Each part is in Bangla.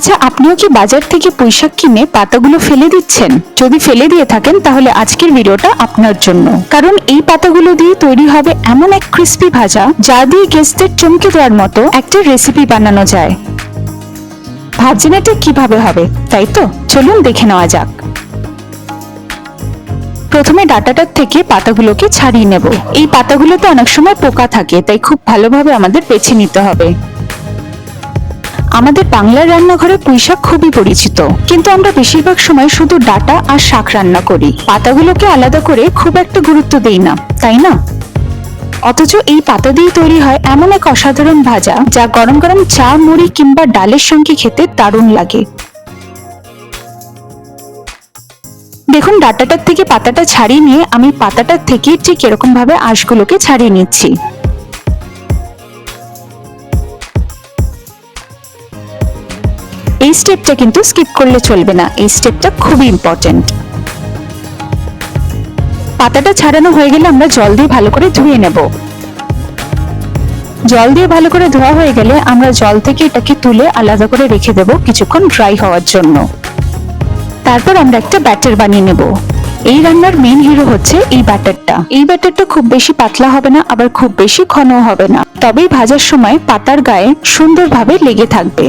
আচ্ছা, আপনিও কি বাজার থেকে পুঁইশাক কিনে পাতাগুলো ফেলে দিচ্ছেন? যদি ফেলে দিয়ে থাকেন তাহলে আজকের ভিডিওটা আপনার জন্য, কারণ এই পাতাগুলো দিয়ে তৈরি হবে এমন এক ক্রিস্পি ভাজা যা দিয়ে গেস্টদের চমকে দেওয়ার মতো একটা রেসিপি বানানো যায়। ভাবছেন এটা কিভাবে হবে, তাই তো? চলুন দেখে নেওয়া যাক। প্রথমে ডাঁটাটার থেকে পাতাগুলোকে ছাড়িয়ে নেব। এই পাতাগুলোতে অনেক সময় পোকা থাকে, তাই খুব ভালোভাবে আমাদের বেছে নিতে হবে। আমাদের বাংলার রান্নাঘরে পুঁইশাক খুবই পরিচিত, কিন্তু আমরা বেশিরভাগ সময় শুধু ডাঁটা আর শাক রান্না করি, পাতাগুলোকে আলাদা করে খুব একটা গুরুত্ব দেই না, তাই না? অথচ এই পাতা দিয়ে তৈরি হয় এমন এক অসাধারণ ভাজা যা গরম গরম চা, মুড়ি কিংবা ডালের সঙ্গে খেতে দারুণ লাগে। দেখুন, ডাঁটাটার থেকে পাতাটা ছাড়িয়ে নিয়ে আমি পাতাটার থেকে ঠিক এরকম ভাবে আঁশগুলোকে ছাড়িয়ে নিচ্ছি। এই স্টেপটা কিন্তু স্কিপ করলে চলবে না, এই স্টেপটা খুবই ইম্পর্টেন্ট। পাতাটা ছাড়ানো হয়ে গেলে আমরা জল দিয়ে ভালো করে ধুয়ে নেব। জল দিয়ে ভালো করে ধোয়া হয়ে গেলে আমরা জল থেকে এটাকে তুলে আলাদা করে রেখে দেব কিছুক্ষণ ড্রাই হওয়ার জন্য। তারপর আমরা একটা ব্যাটার বানিয়ে নেব। এই রান্নার মেইন হিরো হচ্ছে এই ব্যাটারটা। এই ব্যাটারটা খুব বেশি পাতলা হবে না, আবার খুব বেশি ঘনও হবে না, তবেই ভাজার সময় পাতার গায়ে সুন্দরভাবে লেগে থাকবে।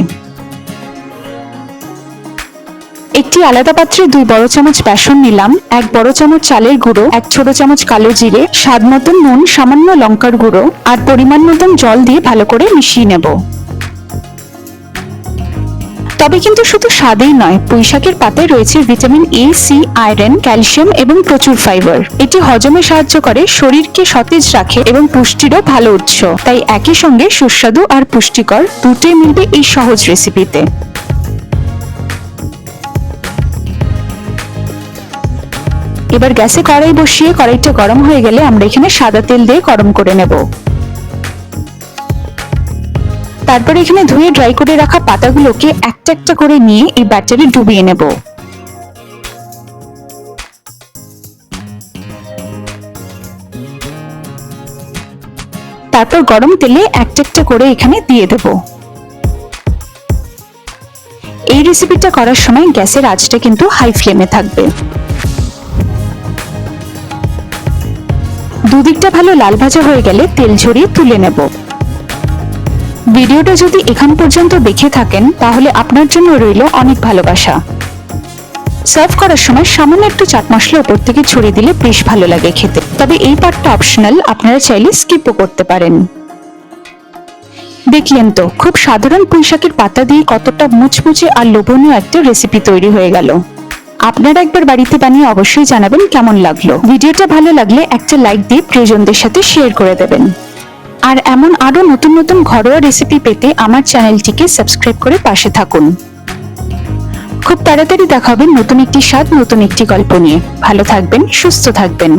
একটি আলাদা পাত্রে 2 বড় চামচ বেসন নিলাম, 1 বড় চামচ চালের গুঁড়ো, 1 ছোট চামচ কালো জিরে, স্বাদ মতন নুন, সামান্য লঙ্কার গুঁড়ো আর পরিমাণ মতন জল দিয়ে ভালো করে মিশিয়ে নেব। তবে কিন্তু শুধু স্বাদেই নয়, পুঁইশাকের পাতায় রয়েছে vitamin A, C, iron, calcium এবং প্রচুর ফাইবার। এটি হজমে সাহায্য করে, শরীরকে সতেজ রাখে এবং পুষ্টিরও ভালো উৎস। তাই একই সঙ্গে সুস্বাদু আর পুষ্টিকর দুটোই মিলবে এই সহজ রেসিপিতে। এবার গ্যাসে কড়াই বসিয়ে কড়াইটা গরম হয়ে গেলে আমরা এখানে সাদা তেল দিয়ে গরম করে নেব। তারপর এখানে ধুয়ে ড্রাই করে রাখা পাতাগুলোকে একটা একটা করে নিয়ে এই ব্যাটারে ডুবিয়ে নেব। তারপর গরম তেলে একটা একটা করে এখানে দিয়ে দেব। এই রেসিপিটা করার সময় গ্যাসের আঁচটা কিন্তু হাই ফ্লেমে থাকবে। দুদিকটা ভালো লাল ভাজা হয়ে গেলে তেল ঝরিয়ে তুলে নেব। ভিডিওটা যদি এখান পর্যন্ত দেখে থাকেন তাহলে আপনার জন্য রইল অনেক ভালোবাসা। সার্ভ করার সময় সামান্য একটু চাট মশলা উপর থেকে ছড়িয়ে দিলে বেশ ভালো লাগে খেতে, তবে এই পার্টটা অপশনাল, আপনারা চাইলে স্কিপও করতে পারেন। দেখলেন তো, খুব সাধারণ পুঁইশাকের পাতা দিয়ে কতটা মুচমুচে আর লোভনীয় একটা রেসিপি তৈরি হয়ে গেল। আপনারা একবার বাড়িতে বানিয়ে অবশ্যই জানাবেন কেমন লাগলো। ভিডিওটা ভালো লাগলে একটা লাইক দিয়ে প্রিয়জনদের সাথে শেয়ার করে দেবেন। আর এমন আরো নতুন নতুন ঘরোয়া রেসিপি পেতে আমার চ্যানেলটিকে সাবস্ক্রাইব করে পাশে থাকুন। খুব তাড়াতাড়ি দেখা হবে নতুন একটি স্বাদ, নতুন একটি গল্প নিয়ে। ভালো থাকবেন, সুস্থ থাকবেন।